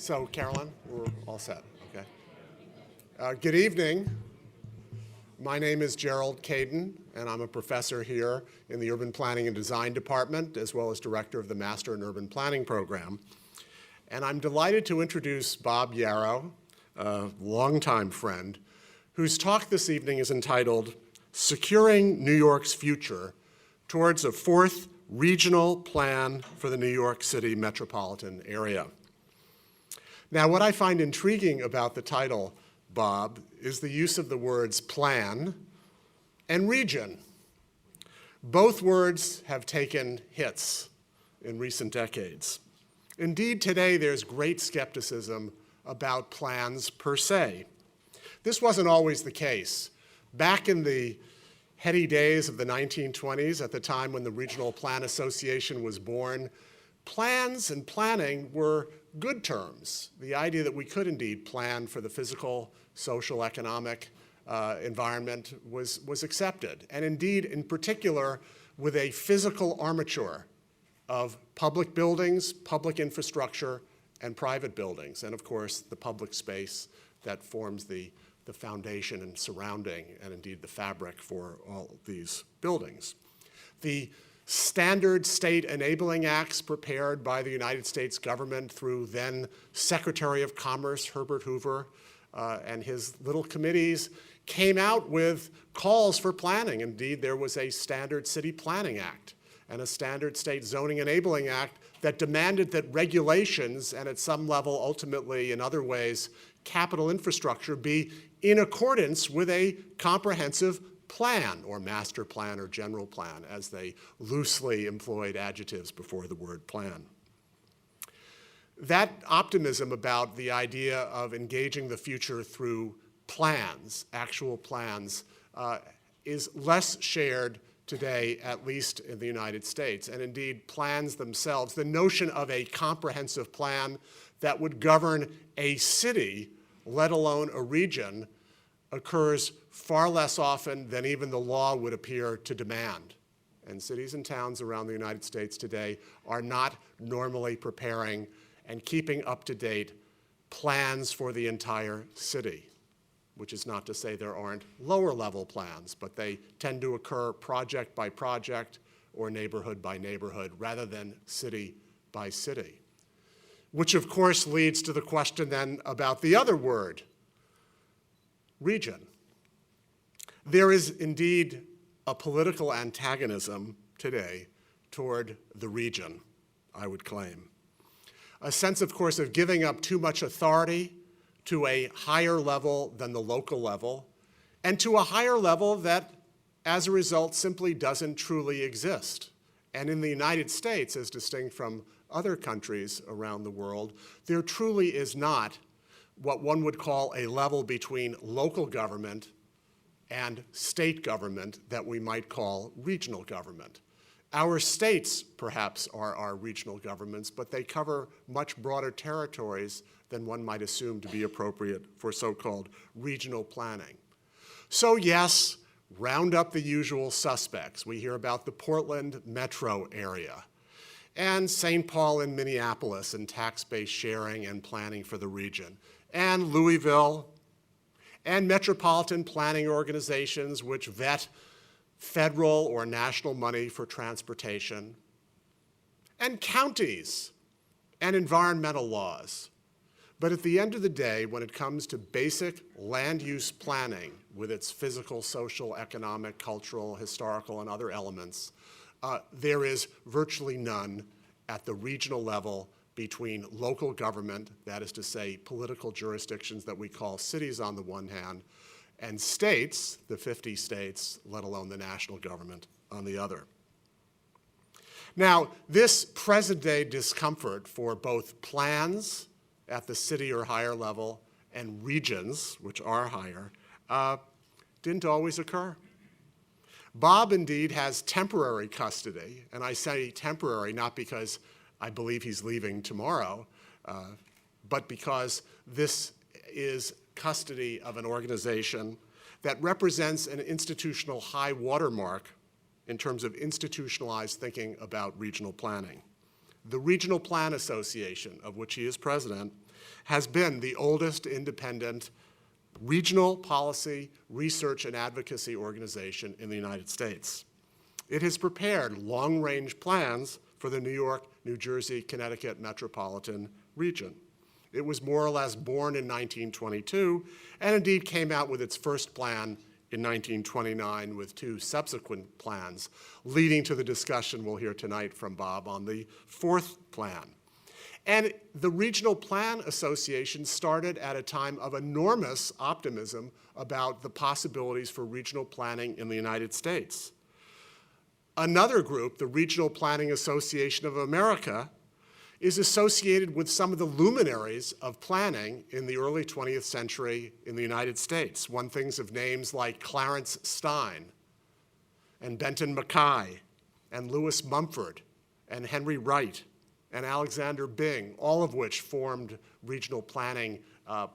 So, Carolyn, we're all set, okay? Good evening. My name is Gerald Caden, and I'm a professor here in the Urban Planning and Design Department, as well as director of the Master in Urban Planning program. And I'm delighted to introduce Bob Yaro, a longtime friend, whose talk this evening is entitled, Securing New York's Future Towards a Fourth Regional Plan for the New York City Metropolitan Area. Now, what I find intriguing about the title, Bob, is the use of the words plan and region. Both words have taken hits in recent decades. Indeed, today there's great skepticism about plans per se. This wasn't always the case. Back in the heady days of the 1920s, at the time when the Regional Plan Association was born, plans and planning were good terms. The idea that we could indeed plan for the physical, social, economic environment was accepted. And indeed, in particular, with a physical armature of public buildings, public infrastructure, and private buildings, and of course, the public space that forms the foundation and surrounding, and indeed the fabric for all these buildings. The standard state enabling acts prepared by the United States government through then Secretary of Commerce Herbert Hoover and his little committees came out with calls for planning. Indeed, there was a standard city planning act and a standard state zoning enabling act that demanded that regulations and at some level ultimately in other ways capital infrastructure be in accordance with a comprehensive plan, or master plan, or general plan, as they loosely employed adjectives before the word plan. That optimism about the idea of engaging the future through plans, actual plans, is less shared today, at least in the United States. And indeed, plans themselves, the notion of a comprehensive plan that would govern a city, let alone a region, occurs far less often than even the law would appear to demand. And cities and towns around the United States today are not normally preparing and keeping up to date plans for the entire city, which is not to say there aren't lower level plans, but they tend to occur project by project or neighborhood by neighborhood rather than city by city. Which of course leads to the question then about the other word, region. There is indeed a political antagonism today toward the region, I would claim. A sense, of course, of giving up too much authority to a higher level than the local level, and to a higher level that, as a result, simply doesn't truly exist. And in the United States, as distinct from other countries around the world, there truly is not what one would call a level between local government and state government that we might call regional government. Our states, perhaps, are our regional governments, but they cover much broader territories than one might assume to be appropriate for so-called regional planning. So yes, round up the usual suspects. We hear about the Portland metro area, and St. Paul and Minneapolis and tax-based sharing and planning for the region, and Louisville, and metropolitan planning organizations which vet federal or national money for transportation, and counties and environmental laws. But at the end of the day, when it comes to basic land use planning with its physical, social, economic, cultural, historical, and other elements, there is virtually none at the regional level between local government, that is to say political jurisdictions that we call cities on the one hand, and states, the 50 states, let alone the national government, on the other. Now, this present-day discomfort for both plans at the city or higher level and regions, which are higher, didn't always occur. Bob indeed has temporary custody, and I say temporary not because I believe he's leaving tomorrow, but because this is custody of an organization that represents an institutional high watermark in terms of institutionalized thinking about regional planning. The Regional Plan Association, of which he is president, has been the oldest independent regional policy, research, and advocacy organization in the United States. It has prepared long-range plans for the New York, New Jersey, Connecticut Metropolitan Region. It was more or less born in 1922, and indeed came out with its first plan in 1929 with two subsequent plans, leading to the discussion we'll hear tonight from Bob on the fourth plan. And the Regional Plan Association started at a time of enormous optimism about the possibilities for regional planning in the United States. Another group, the Regional Planning Association of America, is associated with some of the luminaries of planning in the early 20th century in the United States. One thinks of names like Clarence Stein and Benton Mackay and Lewis Mumford and Henry Wright and Alexander Byng, all of which formed regional planning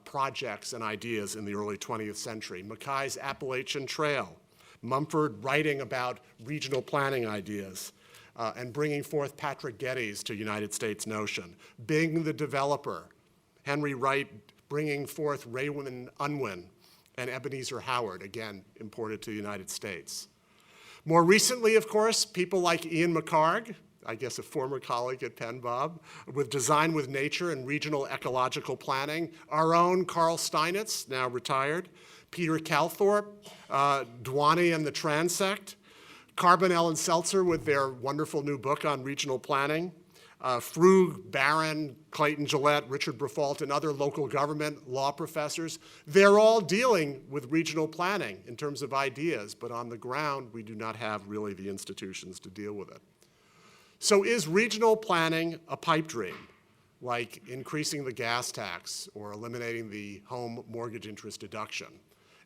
projects and ideas in the early 20th century. Mackay's Appalachian Trail, Mumford writing about regional planning ideas, and bringing forth Patrick Geddes to United States Notion. Byng the developer, Henry Wright bringing forth Raymond Unwin and Ebenezer Howard, again imported to the United States. More recently, of course, people like Ian McHarg, I guess a former colleague at Penn, Bob, with Design with Nature and Regional Ecological Planning. Our own Carl Steinitz, now retired. Peter Calthorpe, Dwani and the Transect. Carbonell and Seltzer with their wonderful new book on regional planning. Frug, Barron, Clayton Gillette, Richard Briffault, and other local government law professors. They're all dealing with regional planning in terms of ideas, but on the ground, we do not have really the institutions to deal with it. So is regional planning a pipe dream, like increasing the gas tax or eliminating the home mortgage interest deduction?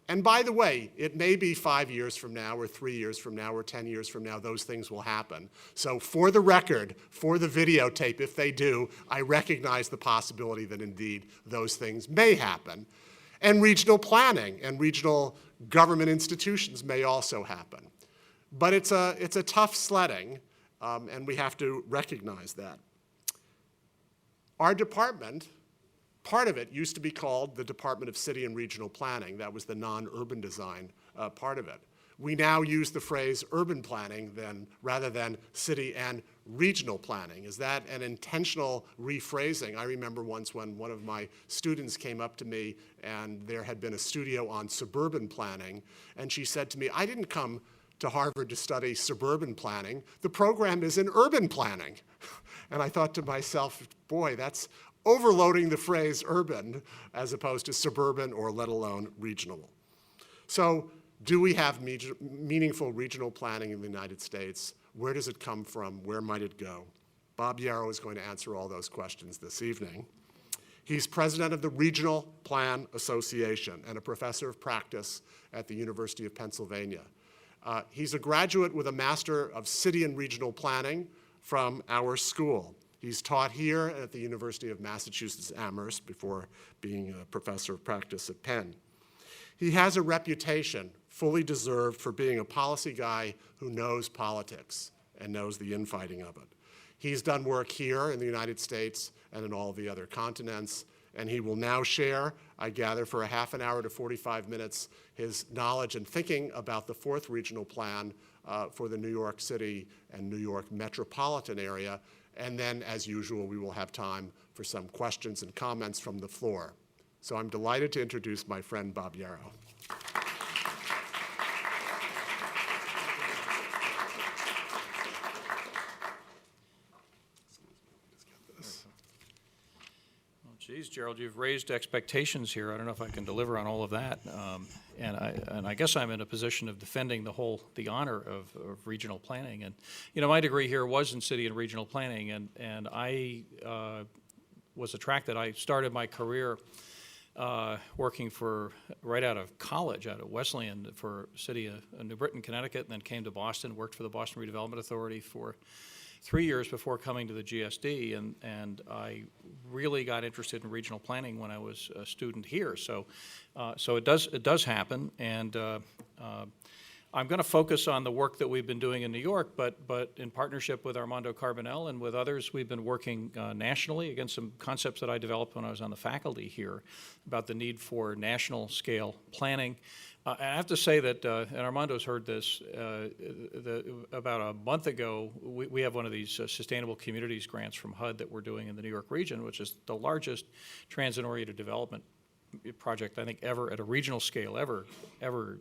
And by the way, it may be 5 years from now or 3 years from now or 10 years from now, those things will happen. So for the record, for the videotape, if they do, I recognize the possibility that indeed those things may happen. And regional planning and regional government institutions may also happen. But it's a tough sledding, and we have to recognize that. Our department, part of it used to be called the Department of City and Regional Planning. That was the non-urban design part of it. We now use the phrase urban planning rather than city and regional planning. Is that an intentional rephrasing? I remember once when one of my students came up to me and there had been a studio on suburban planning, and she said to me, "I didn't come to Harvard to study suburban planning. The program is in urban planning." And I thought to myself, boy, that's overloading the phrase urban as opposed to suburban or let alone regional. So do we have meaningful regional planning in the United States? Where does it come from? Where might it go? Bob Yaro is going to answer all those questions this evening. He's president of the Regional Plan Association and a professor of practice at the University of Pennsylvania. He's a graduate with a Master of City and Regional Planning from our school. He's taught here at the University of Massachusetts Amherst before being a professor of practice at Penn. He has a reputation, fully deserved, for being a policy guy who knows politics and knows the infighting of it. He's done work here in the United States and in all the other continents, and he will now share, I gather, for a half an hour to 45 minutes, his knowledge and thinking about the fourth regional plan for the New York City and New York metropolitan area. And then, as usual, we will have time for some questions and comments from the floor. So I'm delighted to introduce my friend Bob Yaro. Well, geez, Gerald, you've raised expectations here. I don't know if I can deliver on all of that. And I guess I'm in a position of defending the honor of regional planning. And, you know, my degree here was in city and regional planning, and I was attracted. I started my career working right out of college, out of Wesleyan, for city of New Britain, Connecticut, and then came to Boston, worked for the Boston Redevelopment Authority for 3 years before coming to the GSD, and I really got interested in regional planning when I was a student here. So it does happen, and I'm going to focus on the work that we've been doing in New York, but in partnership with Armando Carbonell and with others, we've been working nationally against some concepts that I developed when I was on the faculty here about the need for national scale planning. And I have to say that, and Armando's heard this, about a month ago, we have one of these Sustainable Communities grants from HUD that we're doing in the New York region, which is the largest transit-oriented development project I think ever at a regional scale ever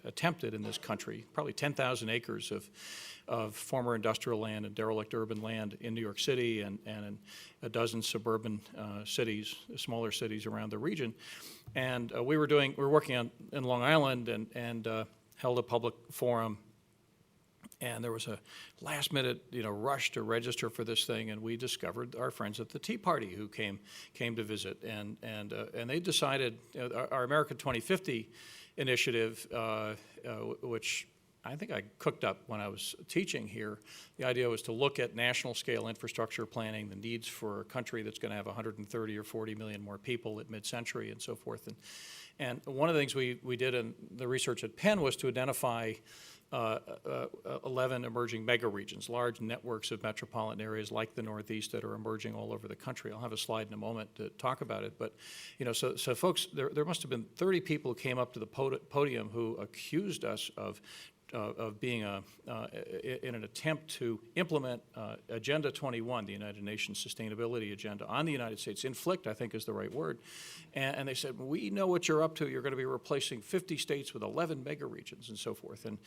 attempted in this country. Probably 10,000 acres of former industrial land and derelict urban land in New York City and in a dozen suburban cities, smaller cities around the region. And we were working in Long Island and held a public forum. And there was a last-minute, rush to register for this thing, and we discovered our friends at the Tea Party who came to visit, and they decided our America 2050 initiative, which I think I cooked up when I was teaching here. The idea was to look at national-scale infrastructure planning, the needs for a country that's going to have 130 or 40 million more people at mid-century, and so forth. And one of the things we did in the research at Penn was to identify 11 emerging mega regions, large networks of metropolitan areas like the Northeast that are emerging all over the country. I'll have a slide in a moment to talk about it. But, so folks, there must have been 30 people who came up to the podium who accused us of being in an attempt to implement Agenda 21, the United Nations Sustainability Agenda, on the United States. Inflict, I think, is the right word. And they said, we know what you're up to. You're going to be replacing 50 states with 11 mega regions and so forth. And,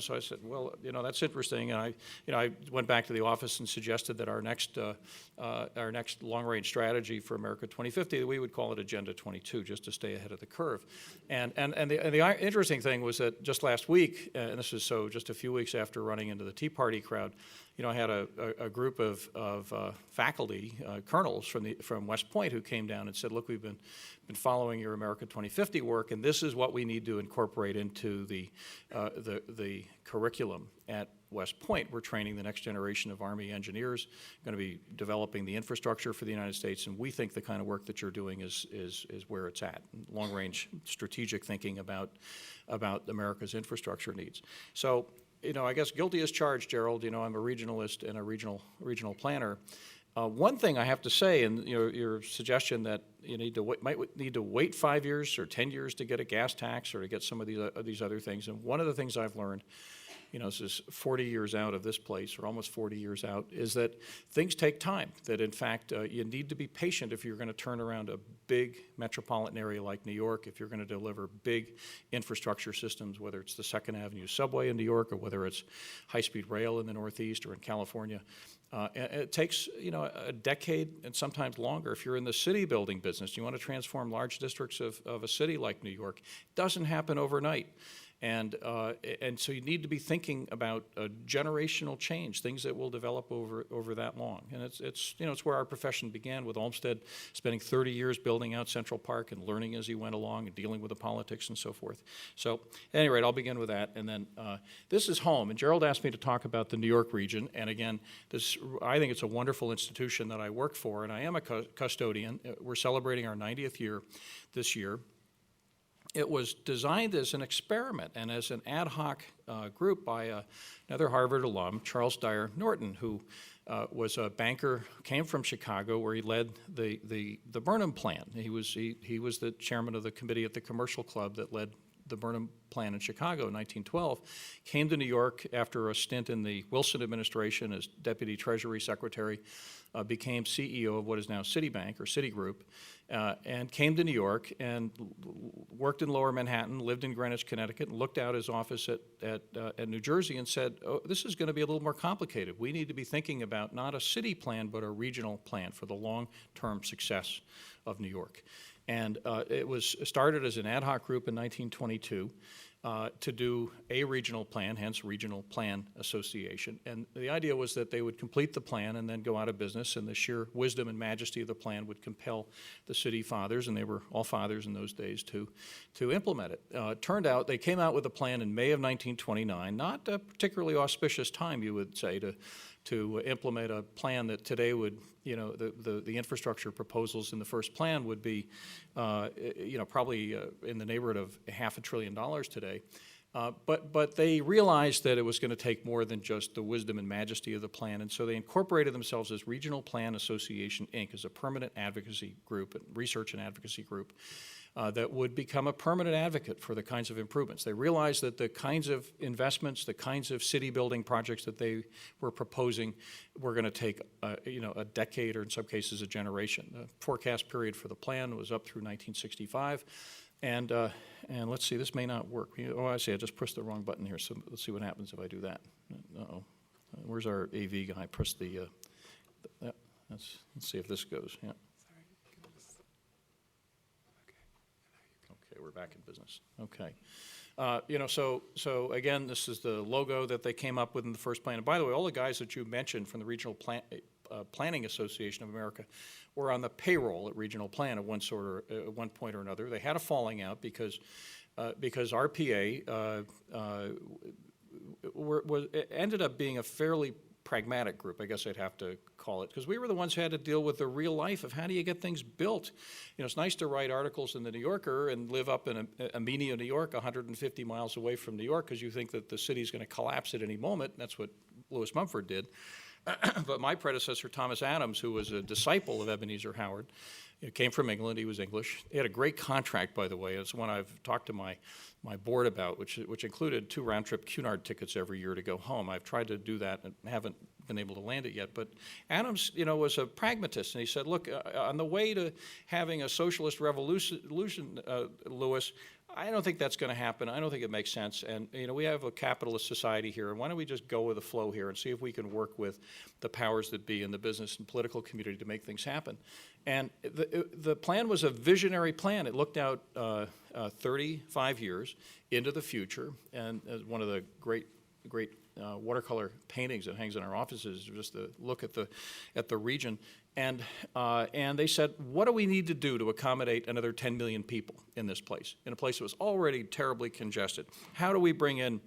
so I said, well, that's interesting. And I went back to the office and suggested that our next long-range strategy for America 2050, we would call it Agenda 22, just to stay ahead of the curve. And the interesting thing was that just last week, and this is just a few weeks after running into the Tea Party crowd, I had a group of faculty, colonels from West Point who came down and said, look, we've been following your America 2050 work, and this is what we need to incorporate into the curriculum at West Point. We're training the next generation of Army engineers, going to be developing the infrastructure for the United States, and we think the kind of work that you're doing is where it's at, long-range strategic thinking about America's infrastructure needs. So, I guess guilty as charged, Gerald. I'm a regionalist and a regional planner. One thing I have to say, and your suggestion that you might need to wait 5 years or 10 years to get a gas tax or to get some of these other things. And one of the things I've learned, this is 40 years out of this place, or almost 40 years out, is that things take time. That in fact, you need to be patient if you're going to turn around a big metropolitan area like New York, if you're going to deliver big infrastructure systems, whether it's the Second Avenue subway in New York or whether it's high-speed rail in the Northeast or in California. It takes, a decade and sometimes longer. If you're in the city building business, you want to transform large districts of a city like New York, it doesn't happen overnight. And so you need to be thinking about generational change, things that will develop over that long. And it's where our profession began, with Olmsted spending 30 years building out Central Park and learning as he went along and dealing with the politics and so forth. So at any rate, I'll begin with that. And then this is home. And Gerald asked me to talk about the New York region. And again, I think it's a wonderful institution that I work for, and I am a custodian. We're celebrating our 90th year this year. It was designed as an experiment and as an ad hoc group by another Harvard alum, Charles Dyer Norton, who was a banker, came from Chicago, where he led the Burnham Plan. He was the chairman of the committee at the Commercial Club that led the Burnham Plan in Chicago in 1912, came to New York after a stint in the Wilson administration as Deputy Treasury Secretary, became CEO of what is now Citibank or Citigroup, and came to New York and worked in Lower Manhattan, lived in Greenwich, Connecticut, and looked out his office at New Jersey and said, oh, this is going to be a little more complicated. We need to be thinking about not a city plan, but a regional plan for the long-term success of New York. And it was started as an ad hoc group in 1922 to do a regional plan, hence Regional Plan Association. And the idea was that they would complete the plan and then go out of business, and the sheer wisdom and majesty of the plan would compel the city fathers, and they were all fathers in those days, to implement it. Turned out they came out with a plan in May of 1929, not a particularly auspicious time, you would say, to implement a plan that today would, the infrastructure proposals in the first plan would be, probably in the neighborhood of $500 billion today. But they realized that it was going to take more than just the wisdom and majesty of the plan, and so they incorporated themselves as Regional Plan Association, Inc., as a permanent advocacy group, research and advocacy group, that would become a permanent advocate for the kinds of improvements. They realized that the kinds of investments, the kinds of city building projects that they were proposing were going to take a decade, or in some cases a generation. The forecast period for the plan was up through 1965. And let's see, this may not work. Oh, I see, I just pressed the wrong button here, so let's see what happens if I do that. Uh-oh. Where's our AV guy? Press the, let's see if this goes, yeah. Okay, we're back in business. Okay. So again, this is the logo that they came up with in the first plan. And by the way, all the guys that you mentioned from the Regional Planning Association of America were on the payroll at Regional Plan at one point or another. They had a falling out because RPA ended up being a fairly pragmatic group, I guess I'd have to call it, because we were the ones who had to deal with the real life of how do you get things built. It's nice to write articles in the New Yorker and live up in Amenia, New York, 150 miles away from New York, because you think that the city's going to collapse at any moment. That's what Lewis Mumford did. But my predecessor, Thomas Adams, who was a disciple of Ebenezer Howard, came from England. He was English. He had a great contract, by the way. It's one I've talked to my board about, which included 2 round-trip Cunard tickets every year to go home. I've tried to do that and haven't been able to land it yet. But Adams, was a pragmatist, and he said, look, on the way to having a socialist revolution, Lewis, I don't think that's going to happen. I don't think it makes sense. And, we have a capitalist society here, and why don't we just go with the flow here and see if we can work with the powers that be in the business and political community to make things happen. And the plan was a visionary plan. It looked out 35 years into the future, and as one of the great watercolor paintings that hangs in our offices, just to look at the region. And they said, what do we need to do to accommodate another 10 million people in this place, in a place that was already terribly congested? How do we bring in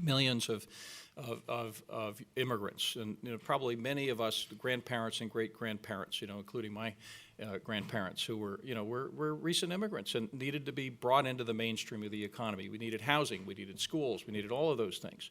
millions of immigrants, and probably many of us, grandparents and great-grandparents, including my grandparents, who were recent immigrants and needed to be brought into the mainstream of the economy. We needed housing, we needed schools, we needed all of those things.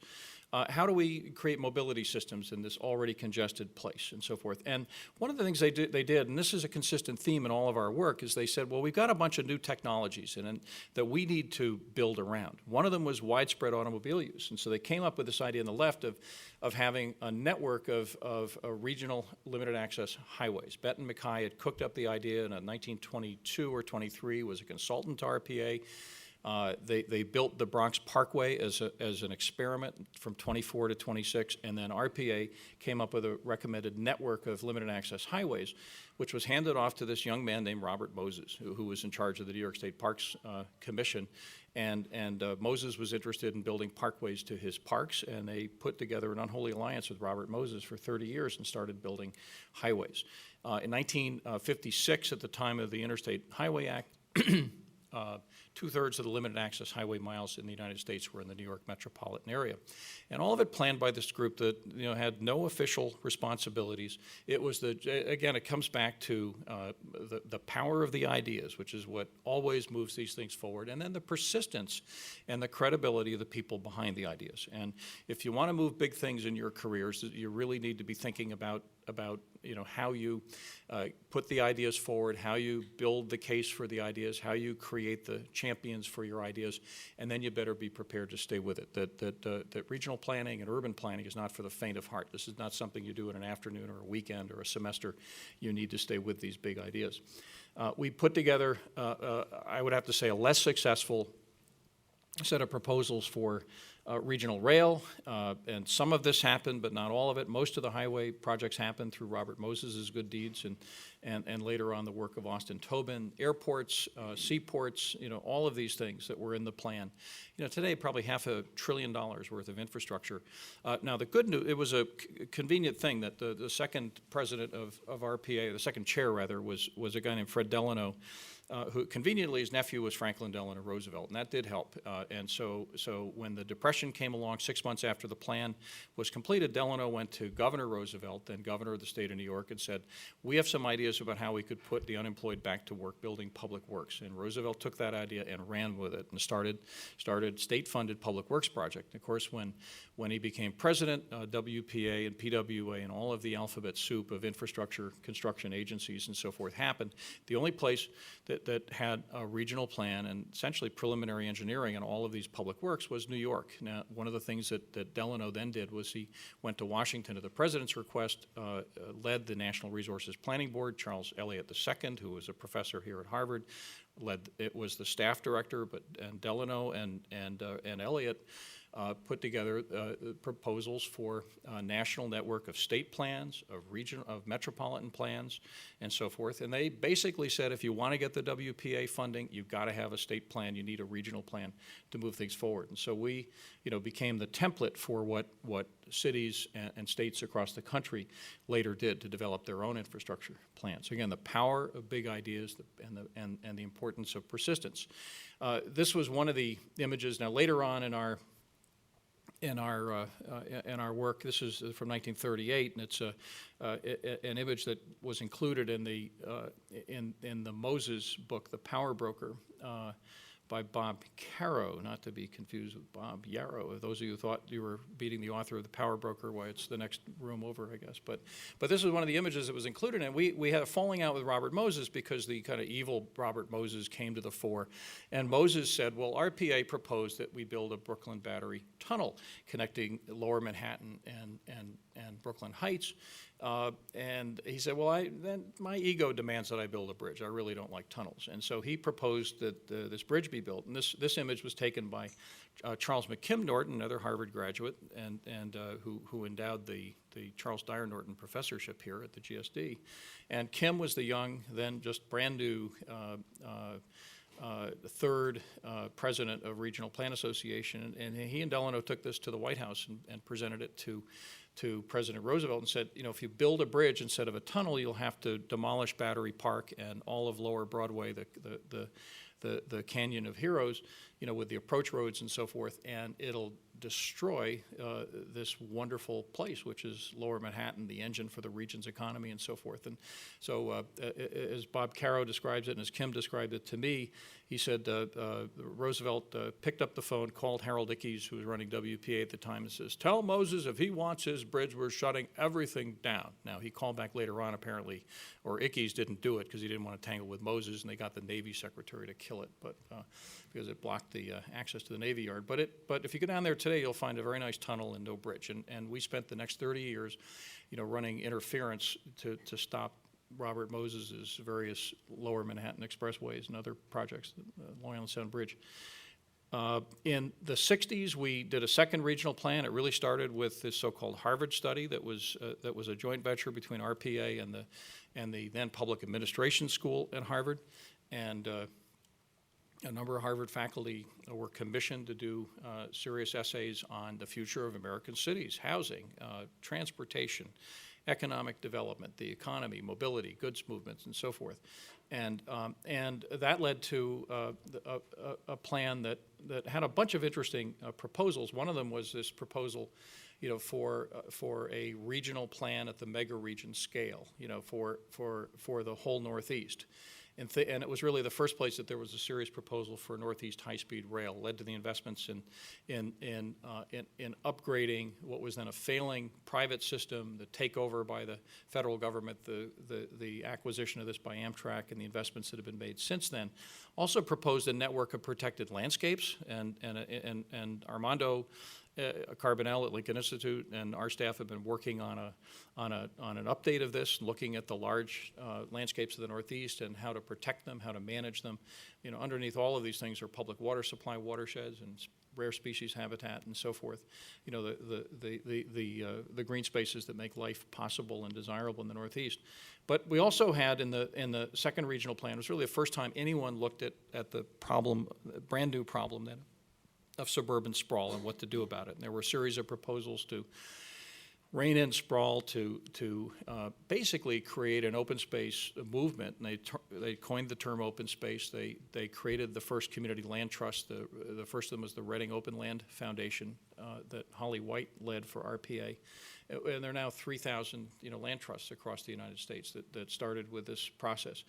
How do we create mobility systems in this already congested place, and so forth? And one of the things they did, and this is a consistent theme in all of our work, is they said, well, we've got a bunch of new technologies and that we need to build around. One of them was widespread automobile use, and so they came up with this idea on the left of having a network of regional limited access highways. Benton McKay had cooked up the idea in 1922 or 23, was a consultant to RPA. They built the Bronx Parkway as an experiment from 24 to 26, and then RPA came up with a recommended network of limited access highways, which was handed off to this young man named Robert Moses, who was in charge of the New York State Parks Commission. And Moses was interested in building parkways to his parks, and they put together an unholy alliance with Robert Moses for 30 years and started building highways. In 1956, at the time of the Interstate Highway Act, 2/3 of the limited access highway miles in the United States were in the New York metropolitan area. And all of it planned by this group that had no official responsibilities. It was again, it comes back to the power of the ideas, which is what always moves these things forward, and then the persistence and the credibility of the people behind the ideas. And if you want to move big things in your careers, you really need to be thinking about how you put the ideas forward, how you build the case for the ideas, how you create the champions for your ideas, and then you better be prepared to stay with it. That regional planning and urban planning is not for the faint of heart. This is not something you do in an afternoon or a weekend or a semester. You need to stay with these big ideas. We put together, I would have to say, a less successful set of proposals for regional rail, and some of this happened, but not all of it. Most of the highway projects happened through Robert Moses's good deeds, and later on the work of Austin Tobin. Airports, seaports, all of these things that were in the plan. Today probably $500 billion worth of infrastructure. Now the good news, it was a convenient thing that the second president of RPA, the second chair rather, was a guy named Fred Delano, who conveniently his nephew was Franklin Delano Roosevelt, and that did help. And so when the Depression came along 6 months after the plan was completed, Delano went to Governor Roosevelt, then governor of the state of New York, and said, we have some ideas about how we could put the unemployed back to work building public works. And Roosevelt took that idea and ran with it and started state-funded public works project. And of course, when he became president, WPA and PWA and all of the alphabet soup of infrastructure construction agencies and so forth happened. The only place that had a regional plan and essentially preliminary engineering on all of these public works was New York. Now, one of the things that Delano then did was he went to Washington at the president's request, led the National Resources Planning Board. Charles Eliot II, who was a professor here at Harvard, was the staff director, and Delano and Eliot put together proposals for a national network of state plans, of metropolitan plans, and so forth. And they basically said, if you want to get the WPA funding, you've got to have a state plan. You need a regional plan to move things forward. And so we, became the template for what cities and states across the country later did to develop their own infrastructure plans. So again, the power of big ideas and the importance of persistence. This was one of the images. Now, later on in our work, this is from 1938, and it's an image that was included in the Moses book, The Power Broker, by Bob Caro, not to be confused with Bob Yaro. Those of you who thought you were beating the author of The Power Broker, why, it's the next room over, I guess. But this was one of the images that was included, and we had a falling out with Robert Moses because the kind of evil Robert Moses came to the fore. And Moses said, well, RPA proposed that we build a Brooklyn Battery tunnel connecting lower Manhattan and Brooklyn Heights. And he said, well, then my ego demands that I build a bridge. I really don't like tunnels. And so he proposed that this bridge be built. And this image was taken by Charles McKim Norton, another Harvard graduate, and who endowed the Charles Dyer Norton professorship here at the GSD. And Kim was the young, then just brand new third president of Regional Plan Association. And he and Delano took this to the White House and presented it to President Roosevelt and said, if you build a bridge instead of a tunnel, you'll have to demolish Battery Park and all of Lower Broadway, the Canyon of Heroes, with the approach roads and so forth, and it'll destroy this wonderful place, which is Lower Manhattan, the engine for the region's economy and so forth. And so as Bob Caro describes it and as Kim described it to me, he said Roosevelt picked up the phone, called Harold Ickes, who was running WPA at the time, and says, tell Moses if he wants his bridge, we're shutting everything down. Now, he called back later on, apparently, or Ickes didn't do it because he didn't want to tangle with Moses, and they got the Navy secretary to kill it, but because it blocked the access to the Navy Yard. But if you go down there today, you'll find a very nice tunnel and no bridge. And we spent the next 30 years, running interference to stop Robert Moses's various Lower Manhattan expressways and other projects, Long Island Sound Bridge. In the 60s, we did a second regional plan. It really started with this so-called Harvard study that was a joint venture between RPA and the then Public Administration School at Harvard. And a number of Harvard faculty were commissioned to do serious essays on the future of American cities, housing, transportation, economic development, the economy, mobility, goods movements, and so forth. And that led to a plan that had a bunch of interesting proposals. One of them was this proposal, for a regional plan at the mega region scale, for the whole Northeast. And it was really the first place that there was a serious proposal for Northeast high-speed rail, led to the investments in upgrading what was then a failing private system, the takeover by the federal government, the acquisition of this by Amtrak, and the investments that have been made since then. Also proposed a network of protected landscapes, and Armando Carbonell at Lincoln Institute and our staff have been working on an update of this, looking at the large landscapes of the Northeast and how to protect them, how to manage them. Underneath all of these things are public water supply watersheds and rare species habitat and so forth. The green spaces that make life possible and desirable in the Northeast. But we also had in the second regional plan, it was really the first time anyone looked at the problem, brand new problem then, of suburban sprawl and what to do about it. And there were a series of proposals to rein in sprawl to basically create an open space movement. And they coined the term open space. They created the first community land trust. The first of them was the Reading Open Land Foundation that Holly White led for RPA. And there are now 3,000 land trusts across the United States that started with this process.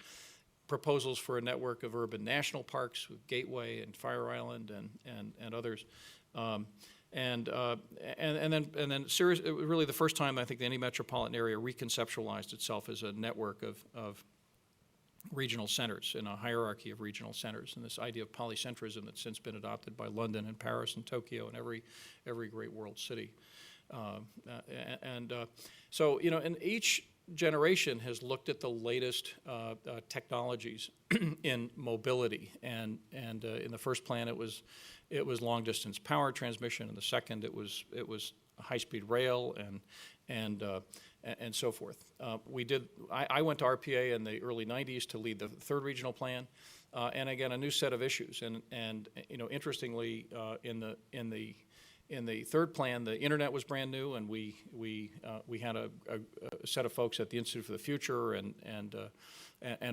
Proposals for a network of urban national parks with Gateway and Fire Island and others. And then serious, it was really the first time I think any metropolitan area reconceptualized itself as a network of regional centers in a hierarchy of regional centers, and this idea of polycentrism that's since been adopted by London and Paris and Tokyo and every great world city. So and each generation has looked at the latest technologies in mobility, and in the first plan it was long distance power transmission, and the second it was high speed rail and so forth. I went to RPA in the early 90s to lead the third regional plan, and again a new set of issues. And interestingly, in the third plan, the internet was brand new, and we had a set of folks at the Institute for the Future and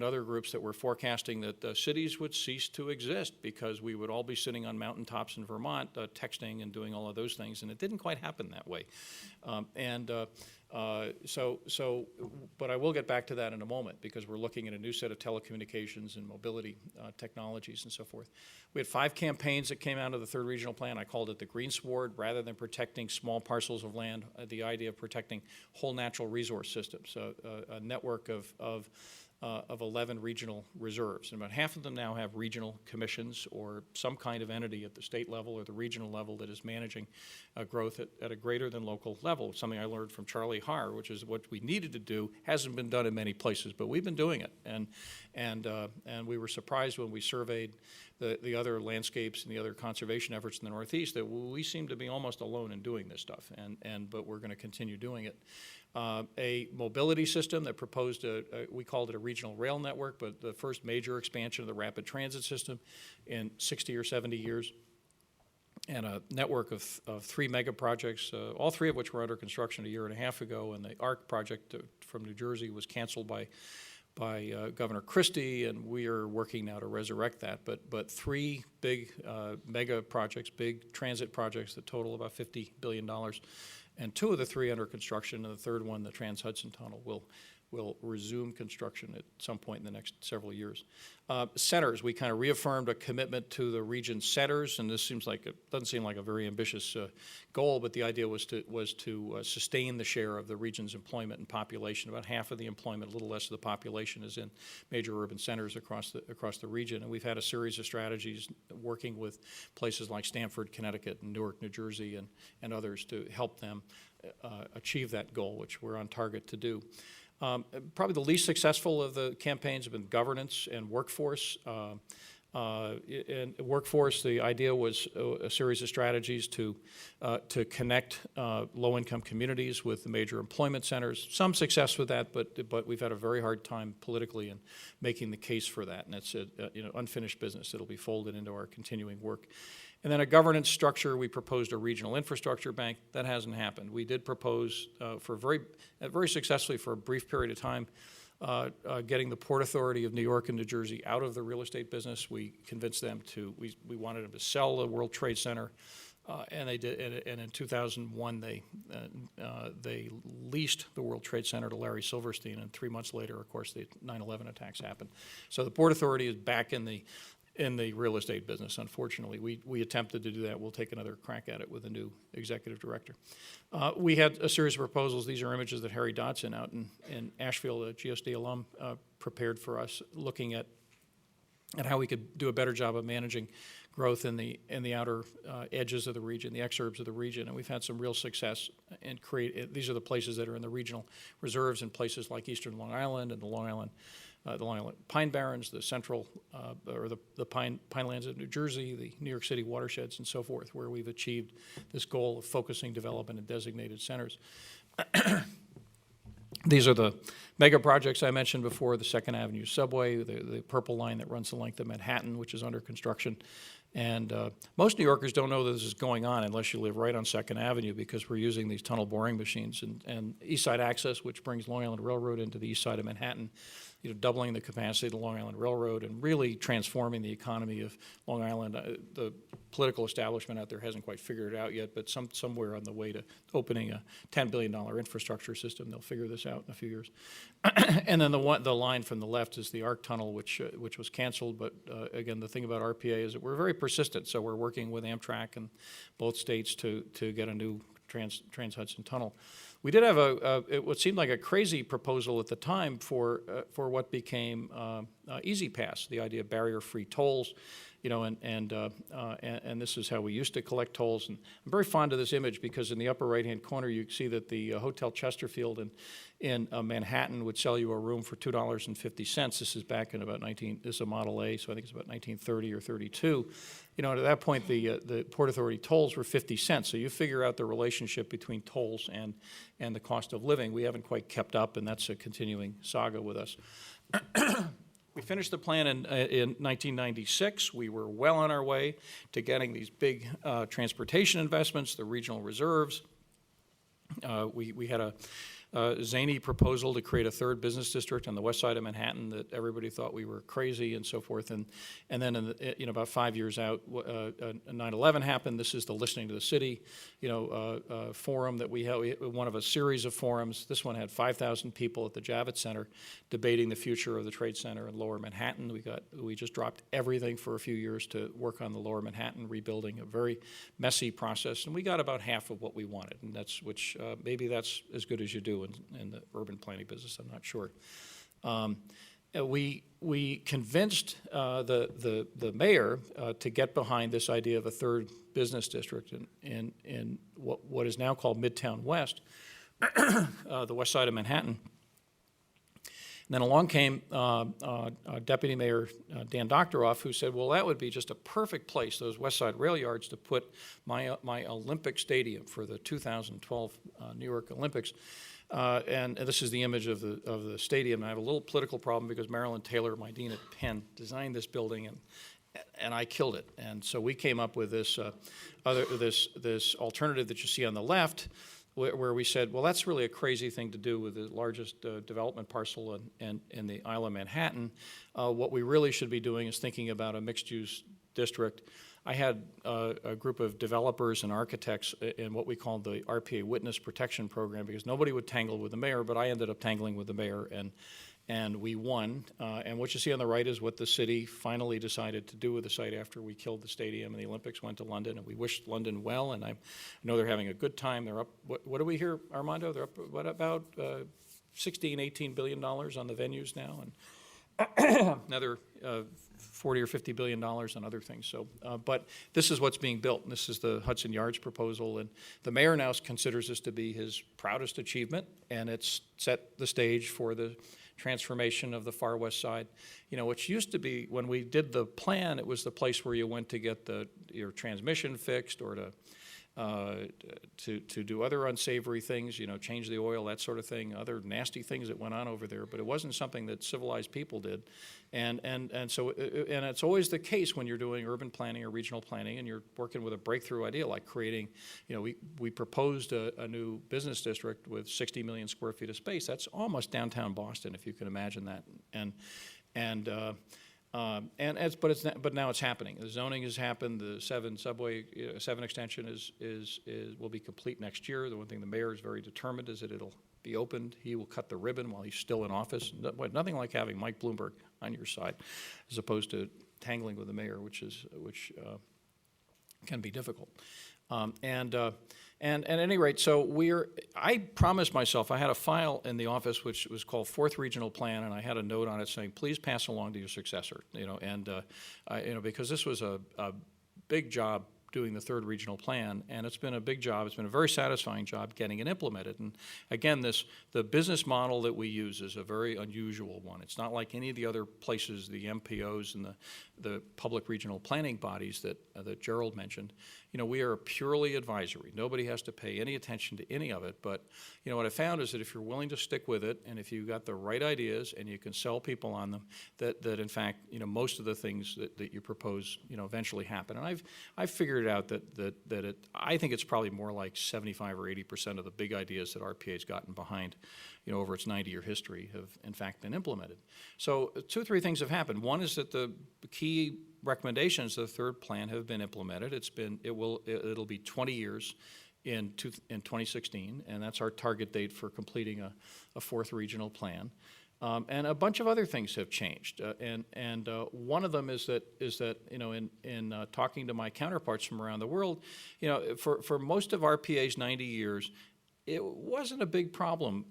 other groups that were forecasting that cities would cease to exist because we would all be sitting on mountaintops in Vermont texting and doing all of those things, and it didn't quite happen that way. But I will get back to that in a moment, because we're looking at a new set of telecommunications and mobility technologies and so forth. We had 5 campaigns that came out of the third regional plan. I called it the Green Sword. Rather than protecting small parcels of land, the idea of protecting whole natural resource systems, a network of 11 regional reserves. And about half of them now have regional commissions or some kind of entity at the state level or the regional level that is managing growth at a greater than local level. Something I learned from Charlie Haar, which is what we needed to do. Hasn't been done in many places, but we've been doing it. And we were surprised when we surveyed the other landscapes and the other conservation efforts in the Northeast that we seem to be almost alone in doing this stuff, but we're going to continue doing it. A mobility system that proposed we called it a regional rail network, but the first major expansion of the rapid transit system in 60 or 70 years, and a network of 3 mega projects, all 3 of which were under construction a year and a half ago, and the ARC project from New Jersey was canceled by Governor Christie, and we are working now to resurrect that. But 3 big mega projects, big transit projects that total about $50 billion, and 2 of the 3 under construction, and the third one, the Trans-Hudson Tunnel, will resume construction at some point in the next several years. Centers, we kind of reaffirmed a commitment to the region centers, and this doesn't seem like a very ambitious goal, but the idea was to sustain the share of the region's employment and population. About half of the employment, a little less of the population, is in major urban centers across the region, and we've had a series of strategies working with places like Stamford, Connecticut, and Newark, New Jersey, and others to help them achieve that goal, which we're on target to do. Probably the least successful of the campaigns have been governance and workforce. In workforce, the idea was a series of strategies to connect low-income communities with the major employment centers. Some success with that, but we've had a very hard time politically in making the case for that, and it's unfinished business. It'll be folded into our continuing work. And then a governance structure, we proposed a regional infrastructure bank. That hasn't happened. We did propose very successfully for a brief period of time, getting the Port Authority of New York and New Jersey out of the real estate business. We convinced them we wanted them to sell the World Trade Center, and they did. And in 2001, they leased the World Trade Center to Larry Silverstein, and 3 months later, of course, the 9/11 attacks happened. So the Port Authority is back in the real estate business, unfortunately. We attempted to do that. We'll take another crack at it with a new executive director. We had a series of proposals. These are images that Harry Dodson out in Asheville, a GSD alum, prepared for us, looking at how we could do a better job of managing growth in the outer edges of the region, the exurbs of the region, and we've had some real success in these are the places that are in the regional reserves in places like eastern Long Island and the Long Island Pine Barrens, the central, or the Pinelands of New Jersey, the New York City watersheds, and so forth, where we've achieved this goal of focusing development in designated centers. These are the mega projects I mentioned before, the 2nd Avenue subway, the purple line that runs the length of Manhattan, which is under construction. And most New Yorkers don't know that this is going on unless you live right on 2nd Avenue, because we're using these tunnel boring machines. And East Side Access, which brings Long Island Railroad into the east side of Manhattan, doubling the capacity of the Long Island Railroad and really transforming the economy of Long Island. The political establishment out there hasn't quite figured it out yet, but somewhere on the way to opening a $10 billion infrastructure system, they'll figure this out in a few years. And then the line from the left is the ARC tunnel, which was canceled. But again, the thing about RPA is that we're very persistent. So we're working with Amtrak and both states to get a new Trans-Hudson tunnel. We did have what seemed like a crazy proposal at the time for what became Easy Pass, the idea of barrier-free tolls, and this is how we used to collect tolls. And I'm very fond of this image because in the upper right-hand corner you see that the Hotel Chesterfield in Manhattan would sell you a room for $2.50. This is back in about this is a Model A, so I think it's about 1930 or 32. At that point, the Port Authority tolls were 50 cents. So you figure out the relationship between tolls and the cost of living. We haven't quite kept up, and that's a continuing saga with us. We finished the plan in 1996. We were well on our way to getting these big transportation investments, the regional reserves. We had a zany proposal to create a 3rd business district on the west side of Manhattan that everybody thought we were crazy and so forth. And then about 5 years out, 9/11 happened. This is the Listening to the City, forum that we held, one of a series of forums. This one had 5,000 people at the Javits Center debating the future of the Trade Center in Lower Manhattan. We just dropped everything for a few years to work on the Lower Manhattan rebuilding, a very messy process, and we got about half of what we wanted, and maybe that's as good as you do in the urban planning business. I'm not sure. We convinced the mayor to get behind this idea of a 3rd business district in what is now called Midtown West, the west side of Manhattan. And then along came Deputy Mayor Dan Doctoroff, who said, well, that would be just a perfect place, those West Side rail yards, to put my Olympic stadium for the 2012 New York Olympics. And this is the image of the stadium. I have a little political problem because Marilyn Taylor, my dean at Penn, designed this building, and I killed it. And so we came up with this alternative that you see on the left, where we said, well, that's really a crazy thing to do with the largest development parcel in the Isle of Manhattan. What we really should be doing is thinking about a mixed-use district. I had a group of developers and architects in what we called the RPA Witness Protection Program, because nobody would tangle with the mayor, but I ended up tangling with the mayor, and we won. And what you see on the right is what the city finally decided to do with the site after we killed the stadium and the Olympics went to London, and we wished London well, and I know they're having a good time. They're up, what do we hear, Armando? They're up, what, about $16, $18 billion on the venues now, and another 40 or $50 billion on other things. So, but this is what's being built, and this is the Hudson Yards proposal, and the mayor now considers this to be his proudest achievement, and it's set the stage for the transformation of the far west side. Which used to be, when we did the plan, it was the place where you went to get your transmission fixed or to do other unsavory things, change the oil, that sort of thing, other nasty things that went on over there, but it wasn't something that civilized people did. And it's always the case when you're doing urban planning or regional planning and you're working with a breakthrough idea like creating, we proposed a new business district with 60 million square feet of space. That's almost downtown Boston, if you can imagine that. But now it's happening. The zoning has happened. The 7 subway, 7 extension will be complete next year. The one thing the mayor is very determined is that it'll be opened. He will cut the ribbon while he's still in office. Nothing like having Mike Bloomberg on your side, as opposed to tangling with the mayor, which can be difficult. And at any rate, so I promised myself, I had a file in the office which was called 4th Regional Plan, and I had a note on it saying, please pass along to your successor, because this was a big job doing the third regional plan, and it's been a big job. It's been a very satisfying job getting it implemented. And again, the business model that we use is a very unusual one. It's not like any of the other places, the MPOs and the public regional planning bodies that Gerald mentioned. We are purely advisory. Nobody has to pay any attention to any of it. But what I found is that if you're willing to stick with it, and if you've got the right ideas and you can sell people on them, that in fact most of the things that you propose eventually happen. And I've figured out that I think it's probably more like 75 or 80% of the big ideas that RPA's gotten behind over its 90-year history have in fact been implemented. So 2 or 3 things have happened. One is that the key recommendations of the third plan have been implemented. It'll be 20 years in 2016, and that's our target date for completing a fourth regional plan. And a bunch of other things have changed, and one of them is that in talking to my counterparts from around the world, for most of RPA's 90 years, it wasn't a big problem,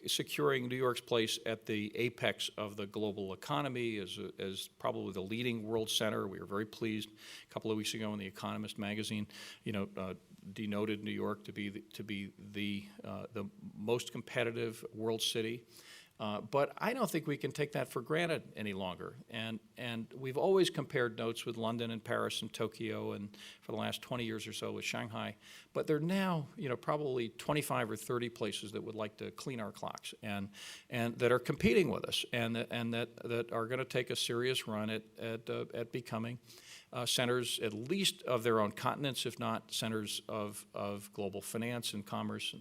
securing New York's place at the apex of the global economy as probably the leading world center. We were very pleased a couple of weeks ago in The Economist magazine, denoted New York to be the most competitive world city. But I don't think we can take that for granted any longer. And we've always compared notes with London and Paris and Tokyo, and for the last 20 years or so with Shanghai. But there are now, probably 25 or 30 places that would like to clean our clocks and that are competing with us, and that are going to take a serious run at becoming centers, at least of their own continents, if not centers of global finance and commerce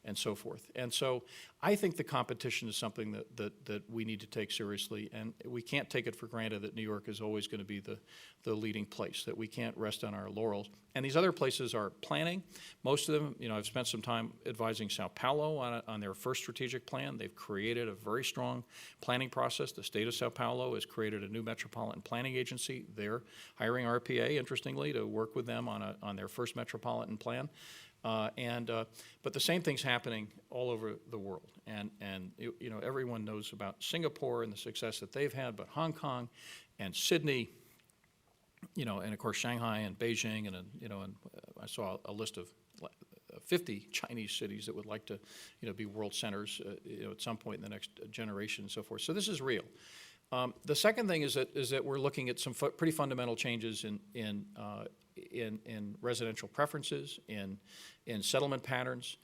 and so forth. And so I think the competition is something that we need to take seriously, and we can't take it for granted that New York is always going to be the leading place, that we can't rest on our laurels. And these other places are planning. Most of them, I've spent some time advising Sao Paulo on their first strategic plan. They've created a very strong planning process. The state of Sao Paulo has created a new metropolitan planning agency. They're hiring RPA, interestingly, to work with them on their first metropolitan plan. But the same thing's happening all over the world, and everyone knows about Singapore and the success that they've had, but Hong Kong and Sydney, and of course Shanghai and Beijing, and I saw a list of 50 Chinese cities that would like to be world centers at some point in the next generation and so forth. So this is real. The second thing is that we're looking at some pretty fundamental changes in residential preferences, in settlement patterns,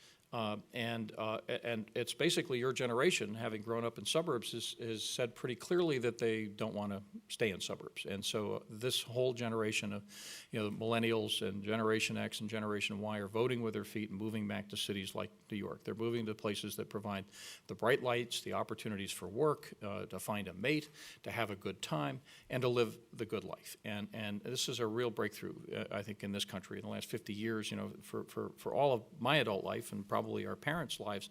and it's basically your generation, having grown up in suburbs, has said pretty clearly that they don't want to stay in suburbs. And so this whole generation of millennials and Generation X and Generation Y are voting with their feet and moving back to cities like New York. They're moving to places that provide the bright lights, the opportunities for work, to find a mate, to have a good time, and to live the good life. And this is a real breakthrough, I think, in this country in the last 50 years. For all of my adult life and probably our parents' lives,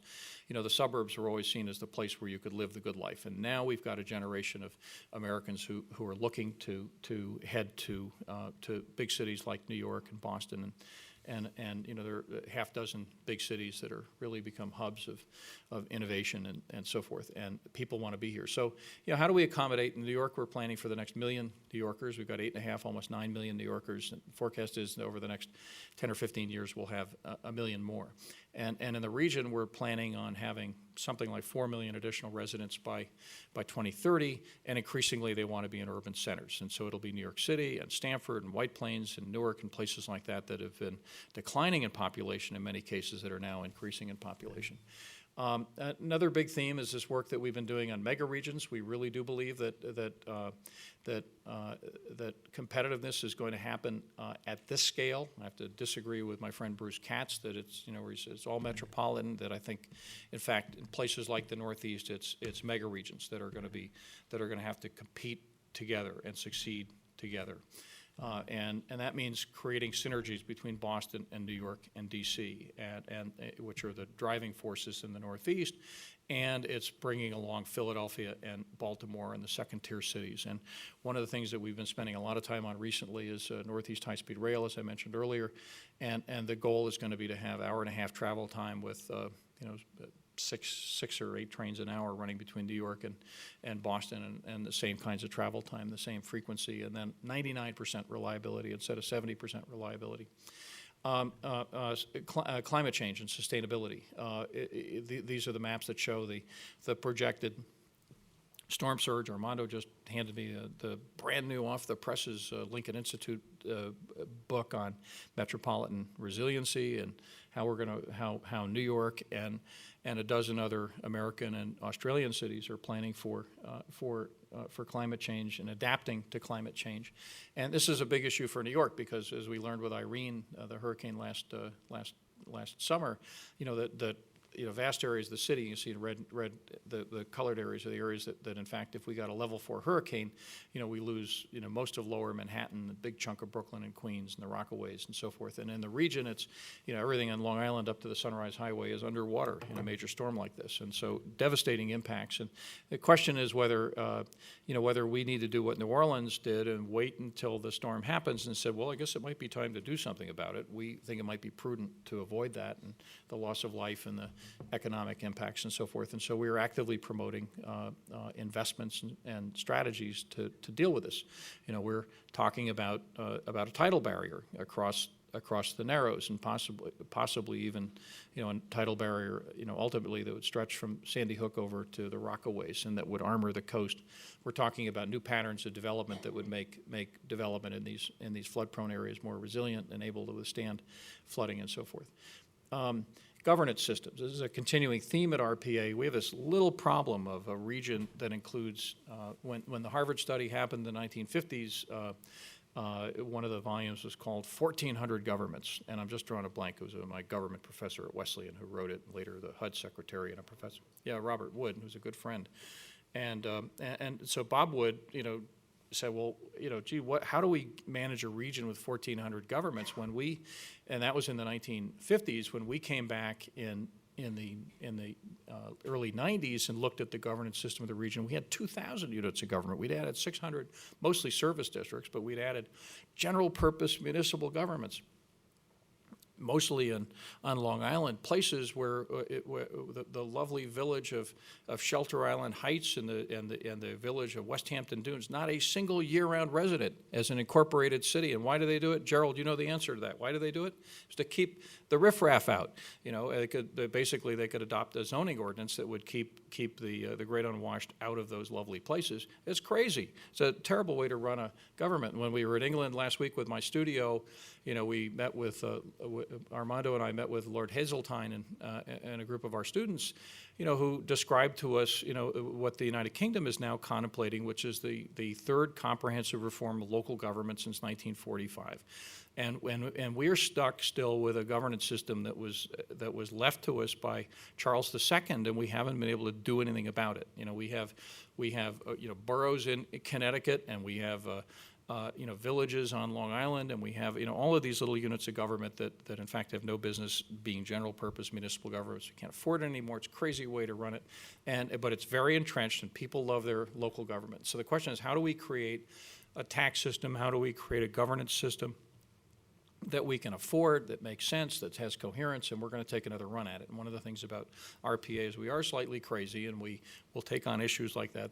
the suburbs were always seen as the place where you could live the good life. And now we've got a generation of Americans who are looking to head to big cities like New York and Boston, and there are a half dozen big cities that are really become hubs of innovation and so forth, and people want to be here. So, how do we accommodate? In New York, we're planning for the next 1 million New Yorkers. We've got 8.5, almost 9 million New Yorkers. And the forecast is that over the next 10 or 15 years, we'll have 1 million more. And in the region, we're planning on having something like 4 million additional residents by 2030, and increasingly they want to be in urban centers. And so it'll be New York City and Stamford and White Plains and Newark and places like that that have been declining in population in many cases, that are now increasing in population. Another big theme is this work that we've been doing on mega regions. We really do believe that competitiveness is going to happen at this scale. I have to disagree with my friend Bruce Katz that it's where he says it's all metropolitan. That I think, in fact, in places like the Northeast, it's mega regions that are going to have to compete together and succeed together. And that means creating synergies between Boston and New York and D.C., and which are the driving forces in the Northeast, and it's bringing along Philadelphia and Baltimore and the second-tier cities. And one of the things that we've been spending a lot of time on recently is Northeast high-speed rail, as I mentioned earlier, and the goal is going to be to have 1.5 hour travel time with six or eight trains an hour running between New York and Boston, and the same kinds of travel time, the same frequency, and then 99% reliability instead of 70% reliability. Climate change and sustainability. These are the maps that show the projected storm surge. Armando just handed me the brand new off the presses Lincoln Institute book on metropolitan resiliency and how we're going to how New York and a dozen other American and Australian cities are planning for climate change and adapting to climate change. And this is a big issue for New York because, as we learned with Irene, the hurricane last summer, that vast areas of the city, you see in red, the colored areas are the areas that in fact, if we got a level 4 hurricane, we lose, most of lower Manhattan, a big chunk of Brooklyn and Queens and the Rockaways and so forth. And in the region, it's, everything on Long Island up to the Sunrise Highway is underwater in a major storm like this. And so devastating impacts. And the question is whether, whether we need to do what New Orleans did and wait until the storm happens and said, well, I guess it might be time to do something about it. We think it might be prudent to avoid that and the loss of life and the economic impacts and so forth. And so we are actively promoting investments and strategies to deal with this. We're talking about a tidal barrier across the Narrows and possibly even, a tidal barrier, ultimately that would stretch from Sandy Hook over to the Rockaways and that would armor the coast. We're talking about new patterns of development that would make development in these flood-prone areas more resilient and able to withstand flooding and so forth. Governance systems. This is a continuing theme at RPA. We have this little problem of a region that includes, when the Harvard study happened in the 1950s, one of the volumes was called 1,400 Governments, and I'm just drawing a blank. It was my government professor at Wesleyan who wrote it, later the HUD secretary and a professor. Yeah, Robert Wood, who's a good friend. And so Bob Wood, said, well, gee, how do we manage a region with 1,400 governments and that was in the 1950s when we came back in the early 90s and looked at the governance system of the region. We had 2,000 units of government. We'd added 600, mostly service districts, but we'd added general purpose municipal governments, mostly on Long Island, places where the lovely village of Shelter Island Heights and the village of West Hampton Dunes, not a single year-round resident as an incorporated city. And why do they do it? Gerald, you know the answer to that. Why do they do it? It's to keep the riffraff out. They could adopt a zoning ordinance that would keep the great unwashed out of those lovely places. It's crazy. It's a terrible way to run a government. When we were in England last week with my studio, we met with Armando and I met with Lord Hazeltine and a group of our students, who described to us, what the United Kingdom is now contemplating, which is the third comprehensive reform of local government since 1945. And we're stuck still with a governance system that was left to us by Charles II, and we haven't been able to do anything about it. We have boroughs in Connecticut, and we have villages on Long Island, and we have all of these little units of government that in fact have no business being general purpose municipal governments. We can't afford it anymore. It's a crazy way to run it, but it's very entrenched, and people love their local government. So the question is, how do we create a tax system? How do we create a governance system that we can afford, that makes sense, that has coherence, and we're going to take another run at it. And one of the things about RPA is we are slightly crazy, and we will take on issues like that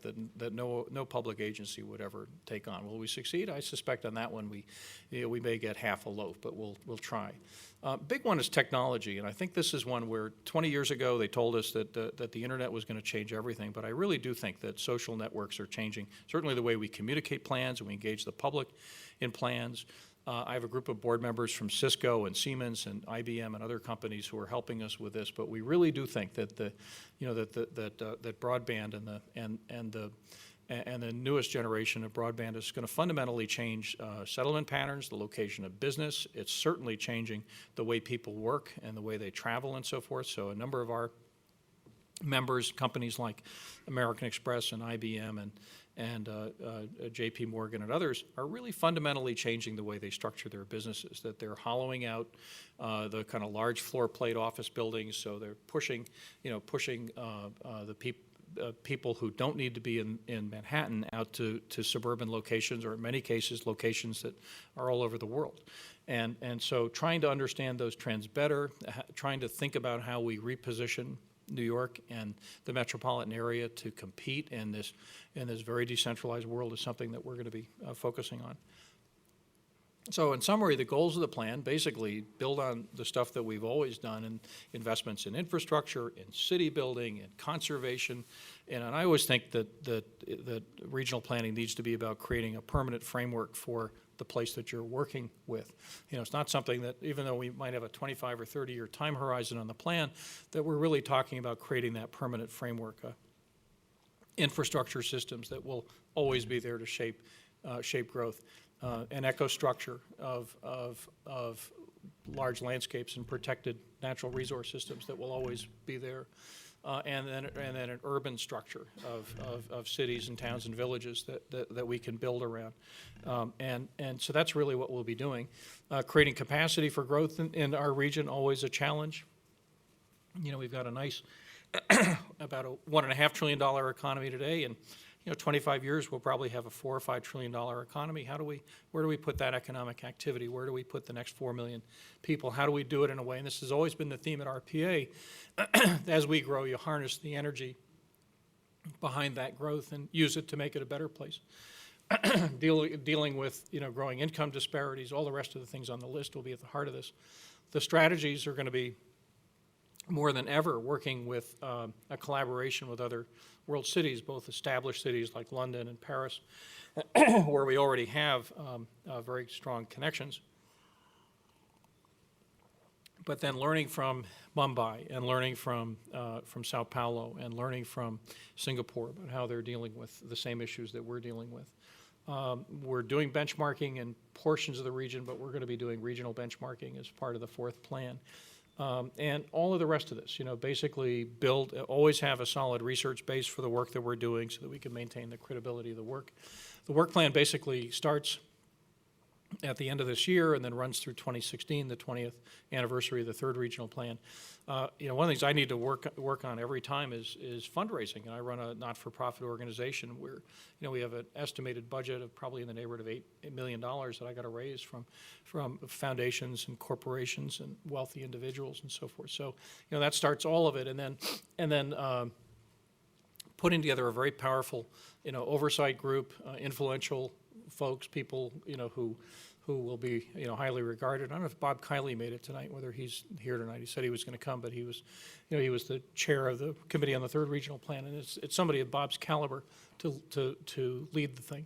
no public agency would ever take on. Will we succeed? I suspect on that one we may get half a loaf, but we'll try. Big one is technology, and I think this is one where 20 years ago they told us that the internet was going to change everything, but I really do think that social networks are changing, certainly the way we communicate plans and we engage the public in plans. I have a group of board members from Cisco and Siemens and IBM and other companies who are helping us with this, but we really do think that that broadband and the newest generation of broadband is going to fundamentally change settlement patterns, the location of business. It's certainly changing the way people work and the way they travel and so forth. So a number of our members, companies like American Express and IBM and JP Morgan and others, are really fundamentally changing the way they structure their businesses, that they're hollowing out the kind of large floor plate office buildings, so they're pushing the people who don't need to be in Manhattan out to suburban locations, or in many cases locations that are all over the world. And so trying to understand those trends better, trying to think about how we reposition New York and the metropolitan area to compete in this very decentralized world is something that we're going to be focusing on. So in summary, the goals of the plan basically build on the stuff that we've always done, in investments in infrastructure, in city building, in conservation. And I always think that regional planning needs to be about creating a permanent framework for the place that you're working with. You know, it's not something that, even though we might have a 25 or 30-year time horizon on the plan, that we're really talking about creating that permanent framework, infrastructure systems that will always be there to shape growth. An eco-structure of large landscapes and protected natural resource systems that will always be there, and then an urban structure of cities and towns and villages that we can build around, and so that's really what we'll be doing. Creating capacity for growth in our region, always a challenge. You know, we've got a nice about a $1.5 trillion economy today, and 25 years, we'll probably have a $4 or $5 trillion economy. Where do we put that economic activity? Where do we put the next 4 million people? How do we do it in a way, and this has always been the theme at RPA, as we grow, you harness the energy behind that growth and use it to make it a better place. Dealing with, growing income disparities, all the rest of the things on the list will be at the heart of this. The strategies are going to be more than ever working with a collaboration with other world cities, both established cities like London and Paris, where we already have very strong connections. But then learning from Mumbai and learning from Sao Paulo and learning from Singapore about how they're dealing with the same issues that we're dealing with. We're doing benchmarking in portions of the region, but we're going to be doing regional benchmarking as part of the fourth plan. And all of the rest of this, basically always have a solid research base for the work that we're doing so that we can maintain the credibility of the work. The work plan basically starts at the end of this year and then runs through 2016, the 20th anniversary of the third regional plan. One of the things I need to work on every time is fundraising. And I run a not-for-profit organization where, we have an estimated budget of probably in the neighborhood of $8 million that I got to raise from foundations and corporations and wealthy individuals and so forth. So, that starts all of it, and then putting together a very powerful, oversight group, influential folks, people, who will be, highly regarded. I don't know if Bob Kiley made it tonight, whether he's here tonight. He said he was going to come, but he was, he was the chair of the committee on the third regional plan, and it's somebody of Bob's caliber to lead the thing.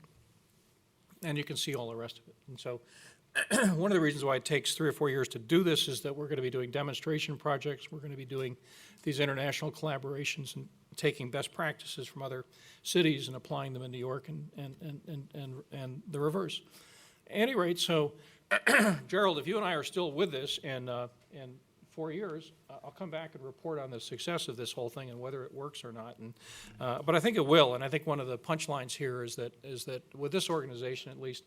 And you can see all the rest of it. And so one of the reasons why it takes 3 or 4 years to do this is that we're going to be doing demonstration projects. We're going to be doing these international collaborations and taking best practices from other cities and applying them in New York and the reverse. At any rate, so Gerald, if you and I are still with this in 4 years, I'll come back and report on the success of this whole thing and whether it works or not. And but I think it will. And I think one of the punchlines here is that with this organization, at least,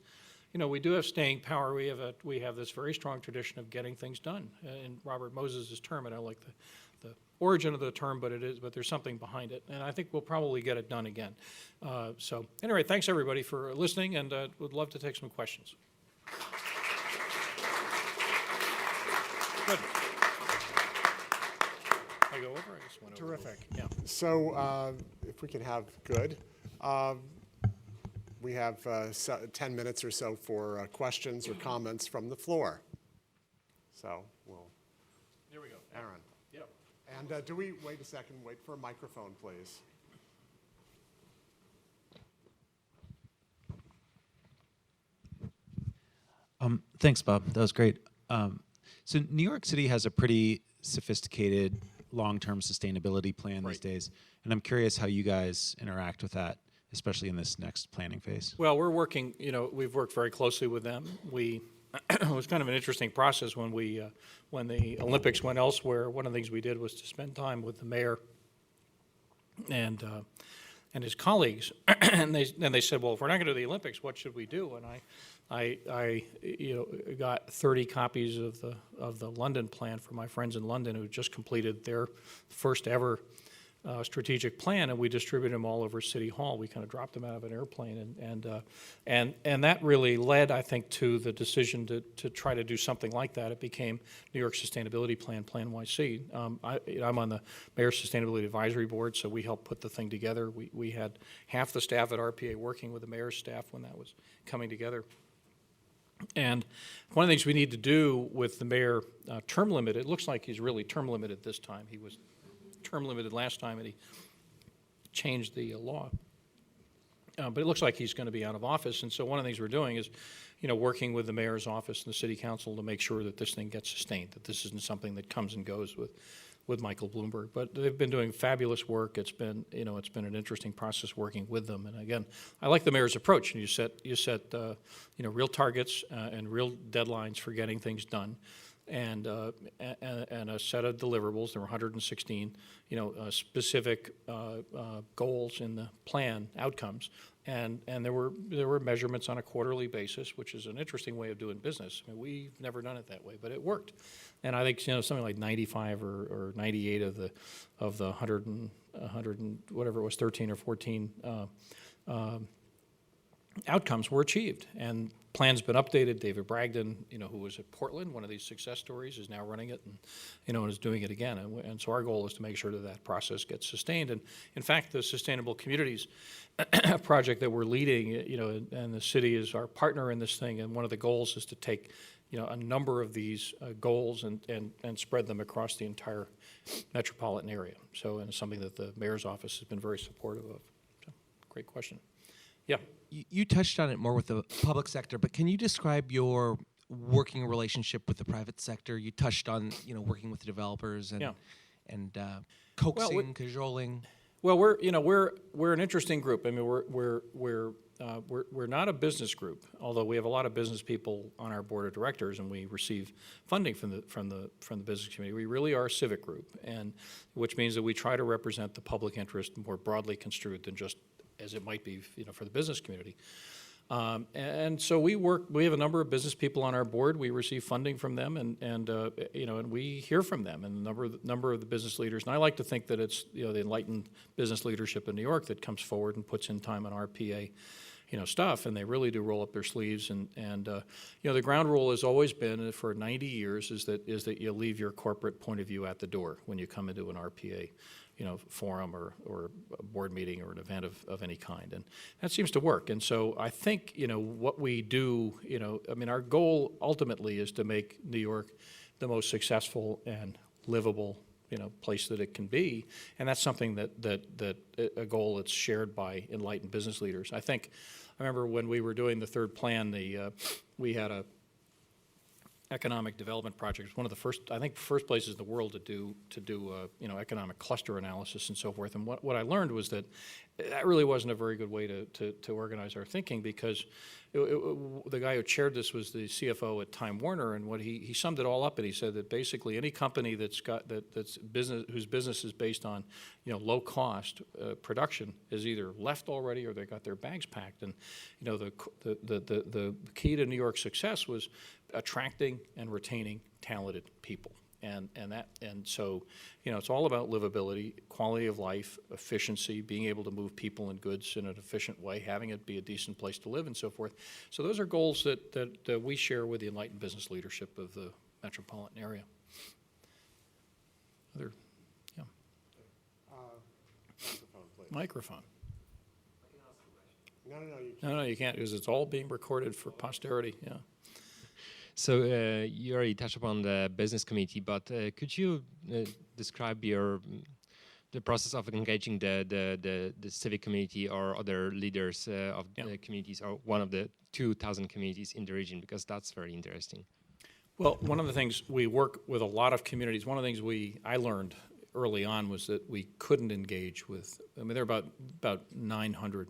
we do have staying power. We have this very strong tradition of getting things done. In Robert Moses' term, and I like the origin of the term, but there's something behind it, and I think we'll probably get it done again. So anyway, thanks everybody for listening, and would love to take some questions. Good. I go over? I just went over. Terrific. Yeah. So if we can have we have 10 minutes or so for questions or comments from the floor. So Here we go. Aaron. Yep. And do we, wait a second, wait for a microphone, please. Thanks, Bob. That was great. So New York City has a pretty sophisticated long-term sustainability plan these days, and I'm curious how you guys interact with that, especially in this next planning phase. Well, we're working, we've worked very closely with them. It was kind of an interesting process when the Olympics went elsewhere. One of the things we did was to spend time with the mayor and his colleagues, and they said, well, if we're not going to do the Olympics, what should we do? And I got 30 copies of the London plan from my friends in London who just completed their first ever strategic plan, and we distributed them all over City Hall. We kind of dropped them out of an airplane, and that really led, I think, to the decision to try to do something like that. It became New York Sustainability Plan, Plan NYC. I'm on the Mayor's Sustainability Advisory Board, so we helped put the thing together. We had half the staff at RPA working with the mayor's staff when that was coming together. And one of the things we need to do with the mayor term limited, it looks like he's really term limited this time. He was term limited last time, and he changed the law. But it looks like he's going to be out of office, and so one of the things we're doing is, working with the mayor's office and the city council to make sure that this thing gets sustained, that this isn't something that comes and goes with Michael Bloomberg. But they've been doing fabulous work. It's been, it's been an interesting process working with them. And again, I like the mayor's approach. And you set, real targets and real deadlines for getting things done. And a set of deliverables. There were 116, specific goals in the plan, outcomes, and there were measurements on a quarterly basis, which is an interesting way of doing business. I mean, we've never done it that way, but it worked. And I think something like 95 or 98 of the 100 and whatever it was, 13 or 14 outcomes were achieved. And plan's been updated. David Bragdon, who was at Portland, one of these success stories, is now running it and, and is doing it again. And so our goal is to make sure that that process gets sustained. And in fact, the Sustainable Communities project that we're leading, and the city is our partner in this thing. And one of the goals is to take, a number of these goals and spread them across the entire metropolitan area. So, and it's something that the mayor's office has been very supportive of. So, great question. Yeah. You touched on it more with the public sector, but can you describe your working relationship with the private sector? You touched on, working with the developers and coaxing, cajoling. Well, we're an interesting group. I mean, we're not a business group, although we have a lot of business people on our board of directors, and we receive funding from the business community. We really are a civic group, and which means that we try to represent the public interest more broadly construed than just as it might be, for the business community. And so we have a number of business people on our board. We receive funding from them, and we hear from them, and a number of the business leaders. And I like to think that it's, the enlightened business leadership in New York that comes forward and puts in time on RPA, stuff, and they really do roll up their sleeves. And the ground rule has always been, for 90 years, is that you leave your corporate point of view at the door when you come into an RPA forum or a board meeting or an event of any kind. And that seems to work. And so I think, what we do, our goal ultimately is to make New York the most successful and livable, place that it can be. And that's something that a goal that's shared by enlightened business leaders. I remember when we were doing the third plan, we had a economic development project. It was one of the first places in the world to do economic cluster analysis and so forth. And what I learned was that really wasn't a very good way to organize our thinking, because the guy who chaired this was the CFO at Time Warner, and what he summed it all up, and he said that basically any company whose business is based on low cost production is either left already or they got their bags packed. And the key to New York's success was attracting and retaining talented people. And so it's all about livability, quality of life, efficiency, being able to move people and goods in an efficient way, having it be a decent place to live, and so forth. So those are goals that we share with the enlightened business leadership of the metropolitan area. Microphone. No, you can't, because it's all being recorded for posterity. Yeah. So you already touched upon the business committee, but could you describe the process of engaging the civic community or other leaders of the communities, or one of the 2,000 communities in the region, because that's very interesting. Well, one of the things, we work with a lot of communities. One of the things I learned early on was that we couldn't engage with, there are about 900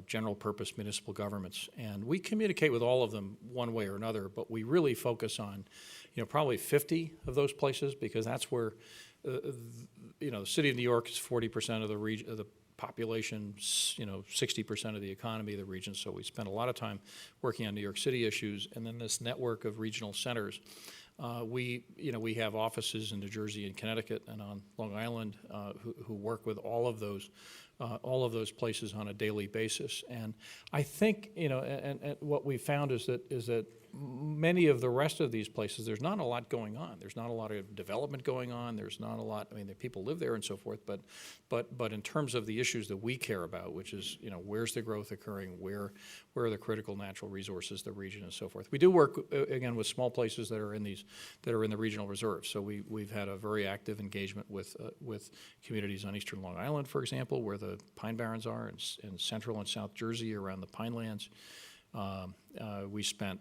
general purpose municipal governments, and we communicate with all of them one way or another, but we really focus on probably 50 of those places, because that's where the city of New York is 40% of the region, of the population, 60% of the economy of the region. So we spend a lot of time working on New York City issues, and then this network of regional centers. We have offices in New Jersey and Connecticut and on Long Island who work with all of those places on a daily basis. And I think, and what we found is that many of the rest of these places, there's not a lot going on. There's not a lot of development going on. There's not a lot, the people live there and so forth, but in terms of the issues that we care about, which is, where's the growth occurring, where are the critical natural resources, the region and so forth. We do work, again, with small places that are in the regional reserves. So we've had a very active engagement with communities on eastern Long Island, for example, where the Pine Barrens are, in central and South Jersey around the Pinelands. We spent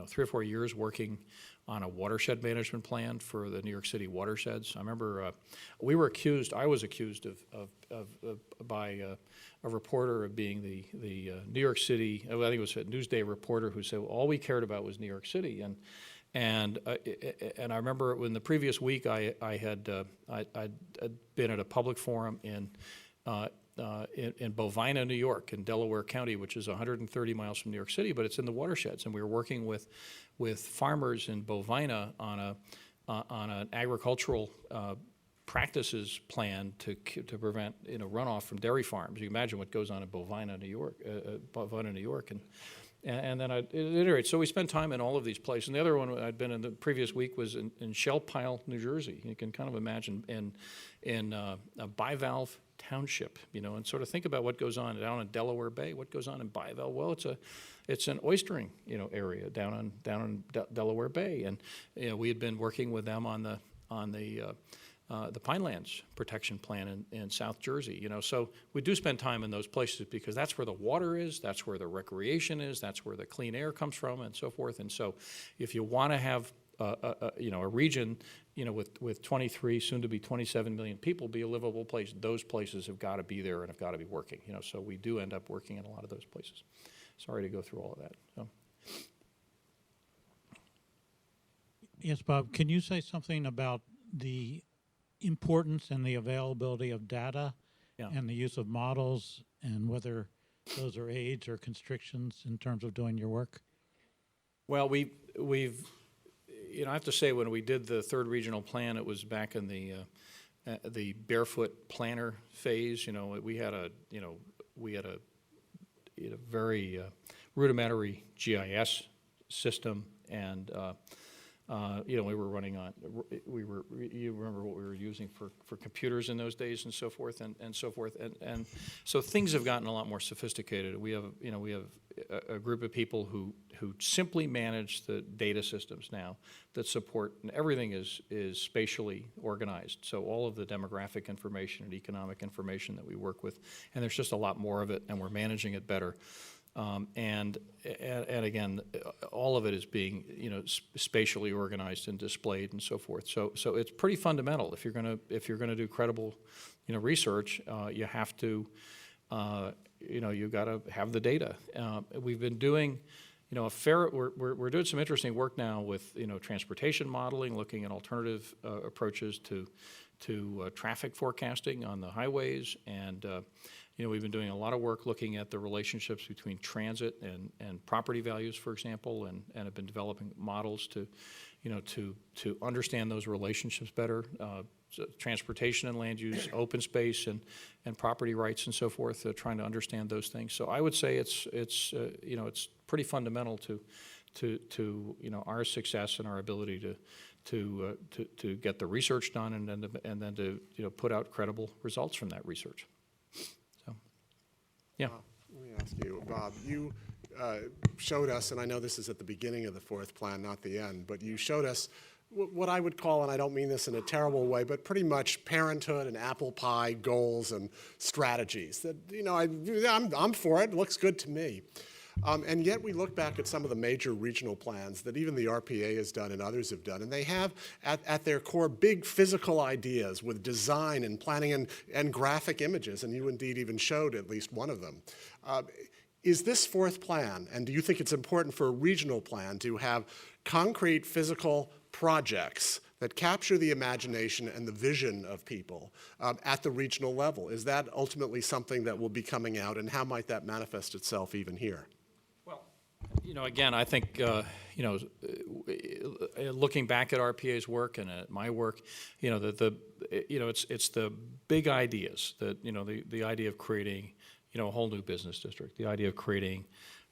3 or 4 years working on a watershed management plan for the New York City watersheds. I remember I was accused by a reporter of being the New York City, I think it was a Newsday reporter who said, well, all we cared about was New York City. And I remember when the previous week I'd been at a public forum in Bovina, New York, in Delaware County, which is 130 miles from New York City, but it's in the watersheds. And we were working with farmers in Bovina on an agricultural practices plan to prevent runoff from dairy farms. You can imagine what goes on in Bovina, New York, and then at any rate, so we spent time in all of these places. And the other one I'd been in the previous week was in Shell Pile, New Jersey. You can kind of imagine in a bivalve township, and sort of think about what goes on down in Delaware Bay. What goes on in Bivalve? Well, it's an oystering area down in Delaware Bay, and we had been working with them on the Pinelands Protection Plan in South Jersey. So we do spend time in those places because that's where the water is, that's where the recreation is, that's where the clean air comes from, and so forth. And so, if you want to have a region, with 23, soon to be 27 million people, be a livable place, those places have got to be there and have got to be working. So we do end up working in a lot of those places. Sorry to go through all of that. So. Yes, Bob, can you say something about the importance and the availability of data and the use of models and whether those are aids or constrictions in terms of doing your work? Well, we've I have to say, when we did the third regional plan, it was back in the barefoot planner phase. We had a very rudimentary GIS system, and we were running on. You remember what we were using for computers in those days, and so forth, and so forth, and so things have gotten a lot more sophisticated. We have a group of people who simply manage the data systems now that support, and everything is spatially organized. So all of the demographic information and economic information that we work with, and there's just a lot more of it, and we're managing it better. And again, all of it is being spatially organized and displayed and so forth. So it's pretty fundamental. If you're gonna do credible research, you have to you've got to have the data. We've been doing we're doing some interesting work now with transportation modeling, looking at alternative approaches to traffic forecasting on the highways, and we've been doing a lot of work looking at the relationships between transit and property values, for example, and have been developing models to understand those relationships better. So transportation and land use, open space and property rights and so forth, trying to understand those things. So I would say it's pretty fundamental to our success and our ability to get the research done and then to put out credible results from that research. So, yeah. Let me ask you, Bob. You showed us, and I know this is at the beginning of the fourth plan, not the end, but you showed us what I would call, and I don't mean this in a terrible way, but pretty much parenthood and apple pie goals and strategies. That I'm for it. It looks good to me. And yet we look back at some of the major regional plans that even the RPA has done and others have done, and they have at their core big physical ideas with design and planning and graphic images, and you indeed even showed at least one of them. Is this fourth plan, and do you think it's important for a regional plan to have concrete physical projects that capture the imagination and the vision of people at the regional level? Is that ultimately something that will be coming out, and how might that manifest itself even here? Well, again, I think, you know, looking back at RPA's work and at my work, you know, it's the big ideas that, you know, the idea of creating, you know, a whole new business district, the idea of creating,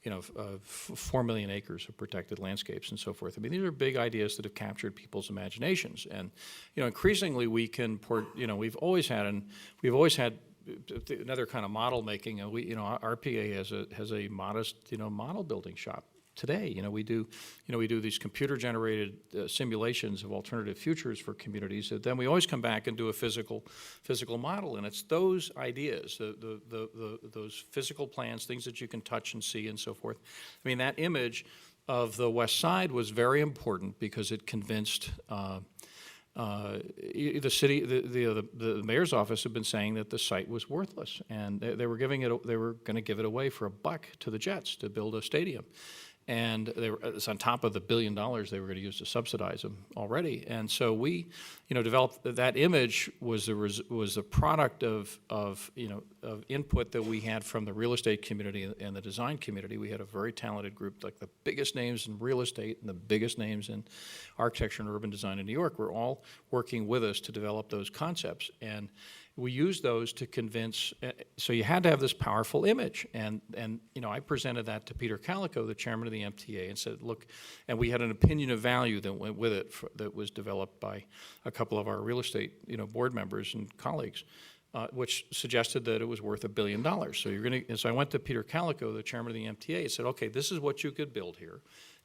you know, 4 million acres of protected landscapes and so forth. I mean, these are big ideas that have captured people's imaginations. And, you know, increasingly we can, you know, we've always had another kind of model making. And we, you know, RPA has a modest, you know, model building shop today. You know, we do these computer generated simulations of alternative futures for communities. And then we always come back and do a physical model. And it's those ideas, those physical plans, things that you can touch and see and so forth. I mean, that image of the West Side was very important because it convinced the city, the mayor's office had been saying that the site was worthless, and they were going to give it away for $1 to the Jets to build a stadium. And it's on top of the $1 billion they were going to use to subsidize them already. And so we, you know, developed that image was the product of input that we had from the real estate community and the design community. We had a very talented group, like the biggest names in real estate and the biggest names in architecture and urban design in New York were all working with us to develop those concepts. And we used those to convince, so you had to have this powerful image. And you know, I presented that to Peter Calico, the chairman of the MTA, and said, look, and we had an opinion of value that went with it that was developed by a couple of our real estate, you know, board members and colleagues, which suggested that it was worth $1 billion. So I went to Peter Calico, the chairman of the MTA, and said, okay, this is what you could build here.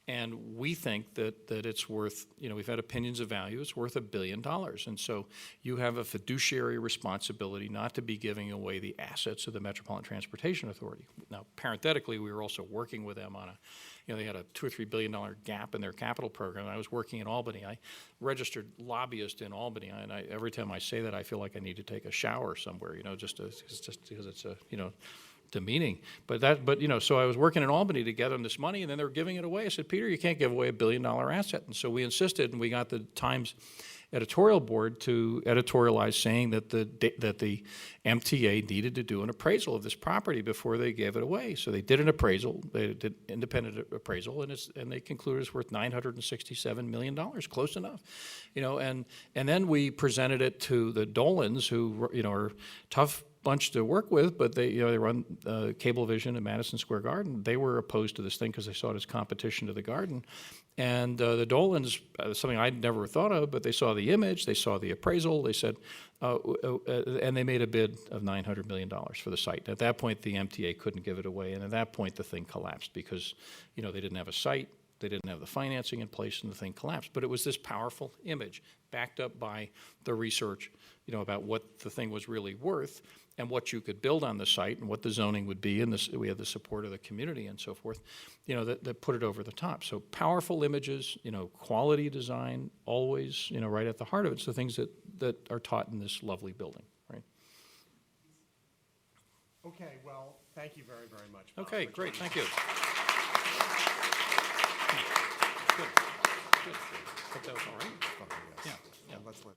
And we think that it's worth, you know, we've had opinions of value, it's worth $1 billion. And so you have a fiduciary responsibility not to be giving away the assets of the Metropolitan Transportation Authority. Now, parenthetically, we were also working with them on you know, they had a $2 or $3 billion gap in their capital program. I was working in Albany. I registered lobbyist in Albany, and every time I say that, I feel like I need to take a shower somewhere, you know, just because it's a, you know, demeaning. But you know, so I was working in Albany to get them this money, and then they were giving it away. I said, Peter, you can't give away $1 billion asset. And so we insisted, and we got the Times editorial board to editorialize saying that the MTA needed to do an appraisal of this property before they gave it away. So they did an appraisal, they did independent appraisal, and they concluded it's worth $967 million, close enough, you know. And then we presented it to the Dolans, who, you know, are tough bunch to work with, but they, you know, they run Cablevision in Madison Square Garden. They were opposed to this thing because they saw it as competition to the Garden. And the Dolans, something I'd never thought of, but they saw the image, they saw the appraisal, they said, and they made a bid of $900 million for the site. At that point, the MTA couldn't give it away, and at that point, the thing collapsed because, you know, they didn't have a site, they didn't have the financing in place, and the thing collapsed. But it was this powerful image backed up by the research, you know, about what the thing was really worth and what you could build on the site and what the zoning would be, and we had the support of the community and so forth, you know, that put it over the top. So powerful images, you know, quality design, always, you know, right at the heart of it. It's the things that are taught in this lovely building, right? Okay, well, thank you very, very much, Bob, Okay, for great, joining thank you. us. Good, good. Hope that was all right. Yes. Yeah, yeah. Let's let